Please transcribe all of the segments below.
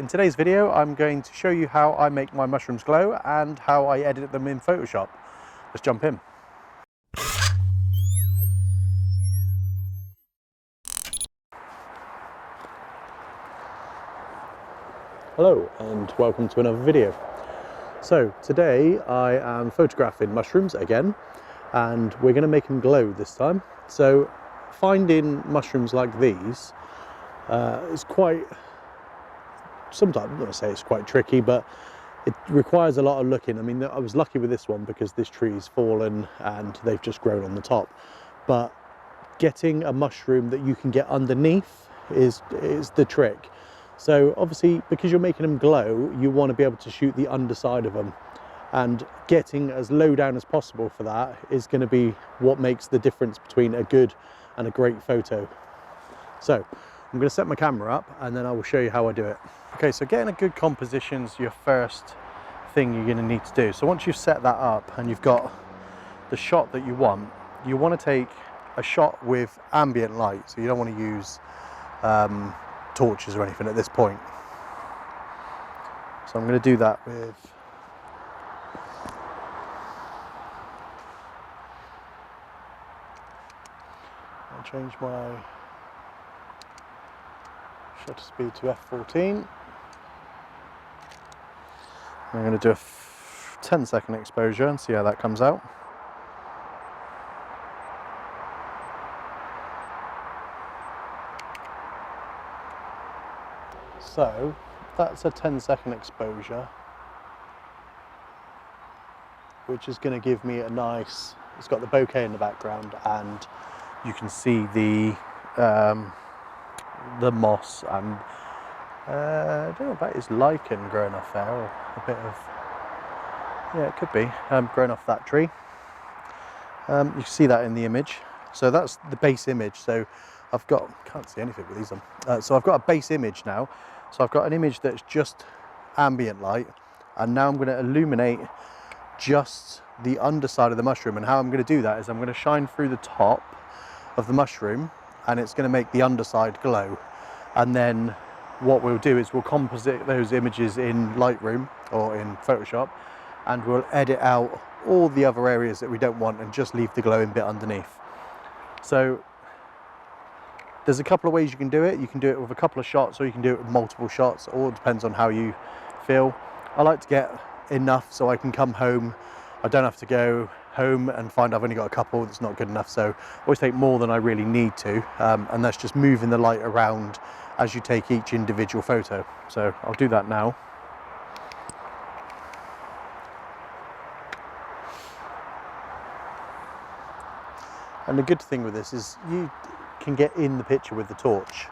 In today's video, I'm going to show you how I make my mushrooms glow and how I edit them in Photoshop. Let's jump in. Hello and welcome to another video. So today I am photographing mushrooms again, and we're going to make them glow this time. So finding mushrooms like these is quite, sometimes I'm going to say it's quite tricky, but it requires a lot of looking. I mean, I was lucky with this one because this tree's fallen and they've just grown on the top, but getting a mushroom that you can get underneath is the trick. So obviously, because you're making them glow, you want to be able to shoot the underside of them, and getting as low down as possible for that is going to be what makes the difference between a good and a great photo. So I'm going to set my camera up and then I will show you how I do it. Okay, so getting a good composition is your first thing you're going to need to do. So once you've set that up and you've got the shot that you want to take a shot with ambient light. So you don't want to use torches or anything at this point. So I'm going to do that with I'll change my shutter speed to f14. I'm going to do a 10-second exposure and see how that comes out. So that's a 10-second exposure, which is going to give me a nice, it's got the bokeh in the background and you can see the moss and I don't know if that is lichen growing off there, or a bit of, yeah, it could be growing off that tree. You can see that in the image. So that's the base image. So I've got, can't see anything with these on. So I've got a base image now. So I've got an image that's just ambient light, and now I'm going to illuminate just the underside of the mushroom. And how I'm going to do that is I'm going to shine through the top of the mushroom and it's going to make the underside glow. And then what we'll do is we'll composite those images in Lightroom or in Photoshop, and we'll edit out all the other areas that we don't want and just leave the glowing bit underneath. So there's a couple of ways you can do it. You can do it with a couple of shots, or you can do it with multiple shots. It all depends on how you feel. I like to get enough so I can come home. I don't have to go home and find I've only got a couple that's not good enough. So I always take more than I really need to, and that's just moving the light around as you take each individual photo. So I'll do that now. And the good thing with this is you can get in the picture with the torch,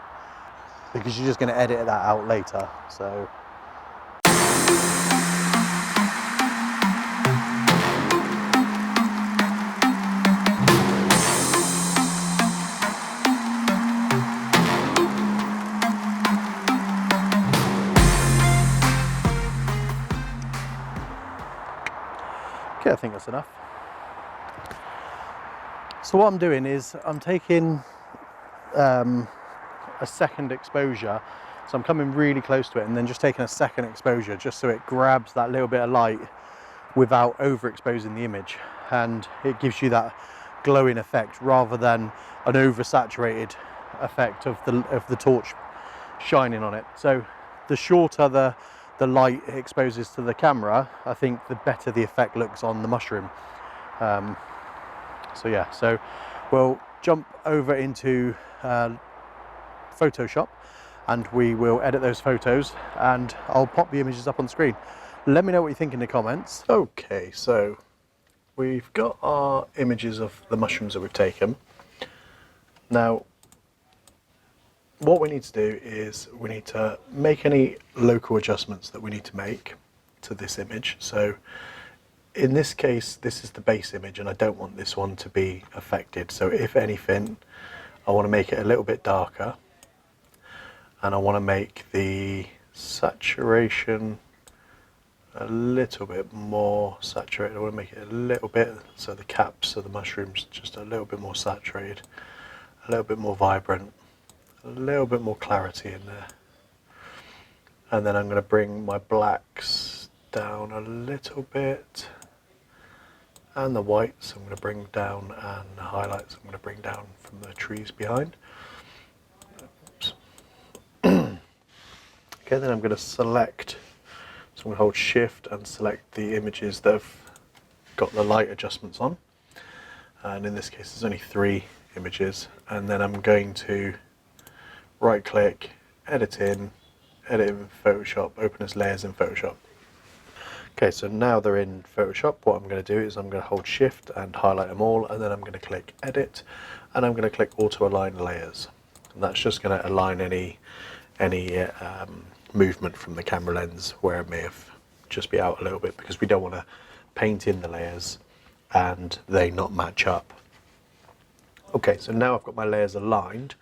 because you're just going to edit that out later. So okay, I think that's enough. So what I'm doing is I'm taking a second exposure. So I'm coming really close to it and then just taking a second exposure just so it grabs that little bit of light without overexposing the image, and it gives you that glowing effect rather than an oversaturated effect of the torch shining on it. So the shorter the light exposes to the camera, I think the better the effect looks on the mushroom. So yeah, so we'll jump over into Photoshop and we will edit those photos, and I'll pop the images up on the screen. Let me know what you think in the comments. Okay, so we've got our images of the mushrooms that we've taken. Now, what we need to do is we need to make any local adjustments that we need to make to this image. So in this case, this is the base image and I don't want this one to be affected. So if anything, I want to make it a little bit darker, and I want to make the saturation a little bit more saturated. I want to make it a little bit, so the caps of the mushrooms just a little bit more saturated, a little bit more vibrant, a little bit more clarity in there. And then I'm going to bring my blacks down a little bit, and the whites I'm going to bring down, and the highlights I'm going to bring down from the trees behind. Oops. Okay, then I'm going to select, so I'm going to hold shift and select the images that have got the light adjustments on, and in this case there's only 3 images, and then I'm going to right click, edit in Photoshop, open as layers in Photoshop. Okay, so now they're in Photoshop, what I'm going to do is I'm going to hold shift and highlight them all, and then I'm going to click edit, and I'm going to click auto align layers, and that's just going to align any movement from the camera lens where it may have just be out a little bit, because we don't want to paint in the layers and they not match up. Okay, so now I've got my layers aligned.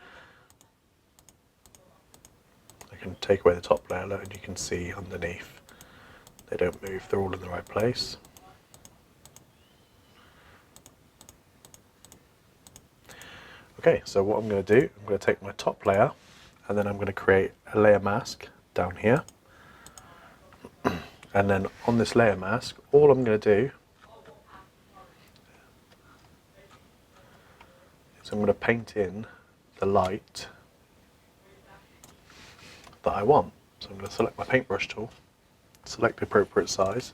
I can take away the top layer and you can see underneath they don't move, they're all in the right place. Okay, so what I'm going to do, I'm going to take my top layer and then I'm going to create a layer mask down here. And then on this layer mask, all I'm going to do is I'm going to paint in the light that I want. So I'm going to select my paintbrush tool, select the appropriate size,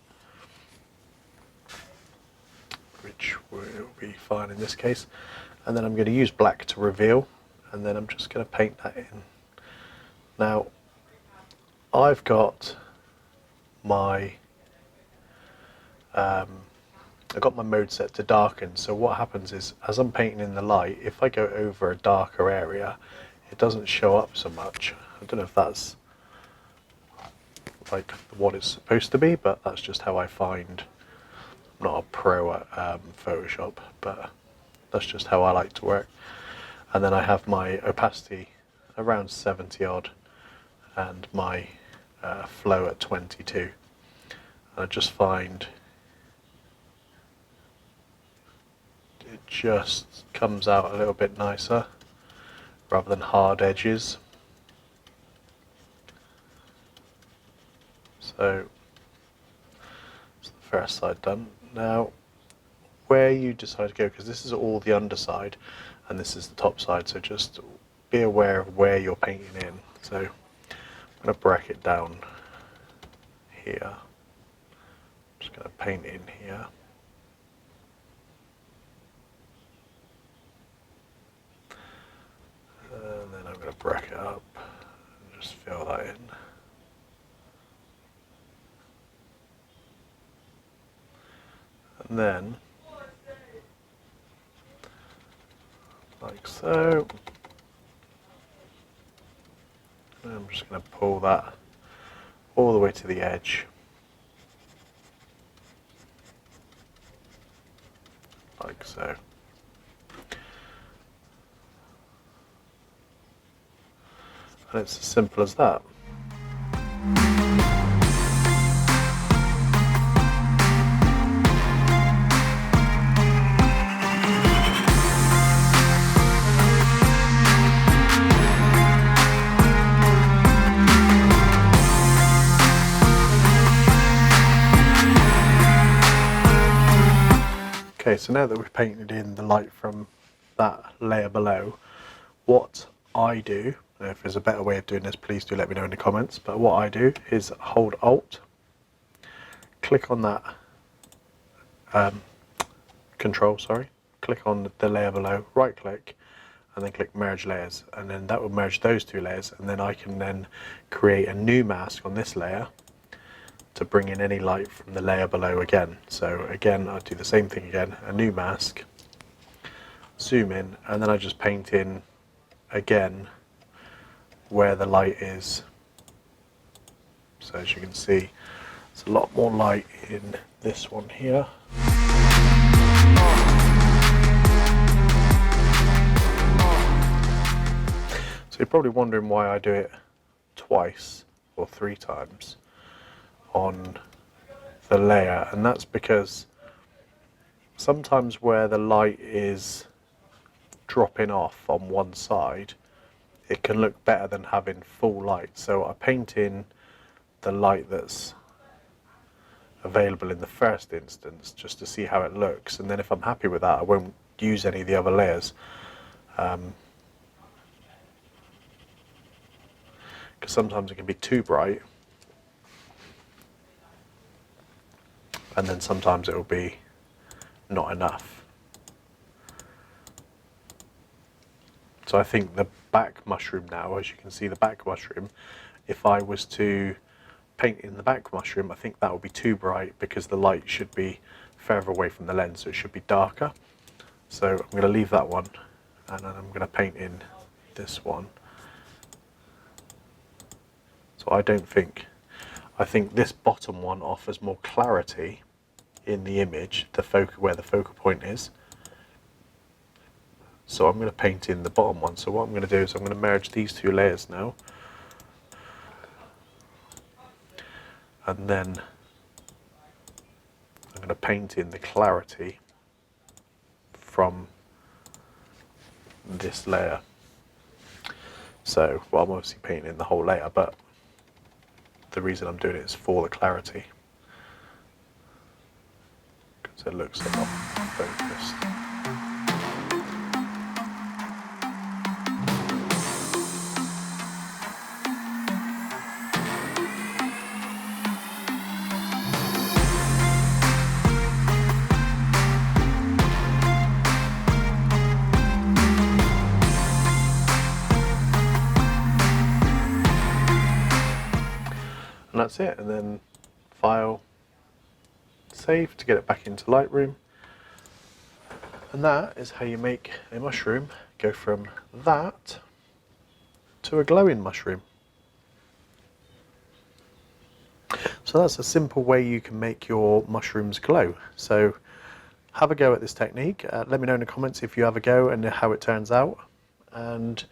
which will be fine in this case, and then I'm going to use black to reveal, and then I'm just going to paint that in. Now I've got my mode set to darken, so what happens is as I'm painting in the light, if I go over a darker area it doesn't show up so much. I don't know if that's like what it's supposed to be, but that's just how I find. I'm not a pro at Photoshop, but that's just how I like to work. And then I have my opacity around 70 odd and my flow at 22. And I just find it just comes out a little bit nicer rather than hard edges. So that's the first side done. Now where you decide to go, because this is all the underside and this is the top side, so just be aware of where you're painting in. So I'm going to bracket down here. I'm just going to paint in here. And then I'm going to bracket up and just fill that in. And then, like so, and I'm just going to pull that all the way to the edge. Like so. And it's as simple as that. Okay, so now that we've painted in the light from that layer below, what I do, and if there's a better way of doing this, please do let me know in the comments, but what I do is hold Alt, click on that click on the layer below, right click, and then click merge layers, and then that will merge those 2 layers, and then I can then create a new mask on this layer to bring in any light from the layer below again. So again, I do the same thing again, a new mask, zoom in, and then I just paint in again where the light is. So as you can see, it's a lot more light in this one here. So you're probably wondering why I do it twice or 3 times on the layer, and that's because sometimes where the light is dropping off on one side, it can look better than having full light. So I paint in the light that's available in the first instance, just to see how it looks, and then if I'm happy with that I won't use any of the other layers, because sometimes it can be too bright, and then sometimes it will be not enough. So I think the back mushroom now, as you can see the back mushroom, if I was to paint in the back mushroom, I think that would be too bright because the light should be further away from the lens, so it should be darker. So I'm going to leave that one, and then I'm going to paint in this one. So I think this bottom one offers more clarity in the image, where the focal point is. So I'm going to paint in the bottom one. So what I'm going to do is I'm going to merge these two layers now. And then I'm going to paint in the clarity from this layer. So, well, I'm obviously painting in the whole layer, but the reason I'm doing it is for the clarity, because it looks a lot focused. And that's it, and then file, save to get it back into Lightroom. And that is how you make a mushroom go from that to a glowing mushroom. So that's a simple way you can make your mushrooms glow. So have a go at this technique. Let me know in the comments if you have a go and how it turns out. And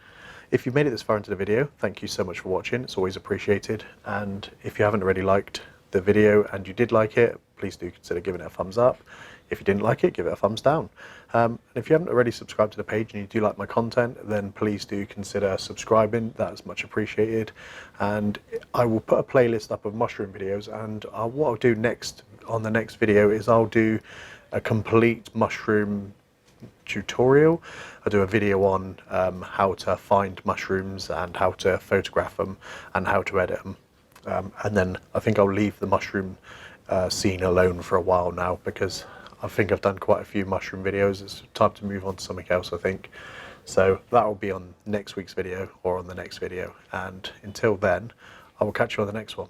if you've made it this far into the video, thank you so much for watching. It's always appreciated. And if you haven't already liked the video and you did like it, please do consider giving it a thumbs up. If you didn't like it, give it a thumbs down. If you haven't already subscribed to the page and you do like my content, then please do consider subscribing. That's much appreciated. And I will put a playlist up of mushroom videos, and what I'll do next on the next video is I'll do a complete mushroom tutorial. I do a video on how to find mushrooms and how to photograph them and how to edit them. And then I think I'll leave the mushroom scene alone for a while now, because I think I've done quite a few mushroom videos. It's time to move on to something else, I think. So that will be on next week's video or on the next video. And until then, I will catch you on the next one.